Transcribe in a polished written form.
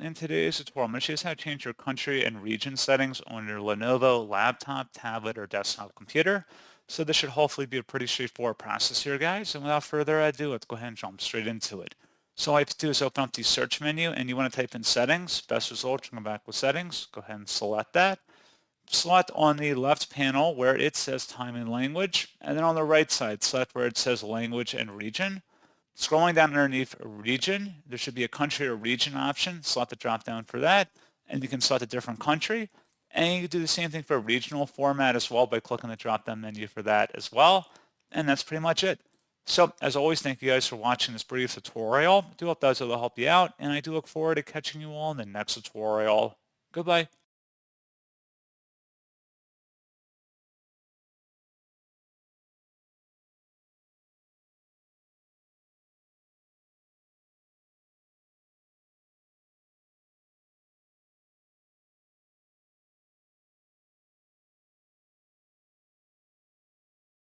In today's tutorial, I'm going to show you how to change your country and region settings on your Lenovo laptop, tablet, or desktop computer. So this should hopefully be a pretty straightforward process here, guys. And without further ado, let's go ahead and jump straight into it. So all you have to do is open up the search menu and you want to type in settings. Best result, come back with settings. Go ahead and select that. Select on the left panel where it says time and language. And then on the right side, select where it says language and region. Scrolling down underneath region, there should be a country or region option. Select the drop down for that, and you can select a different country. And you can do the same thing for regional format as well by clicking the drop down menu for that as well. And that's pretty much it. So as always, thank you guys for watching this brief tutorial. I do hope that was able to help you out, and I do look forward to catching you all in the next tutorial. Goodbye.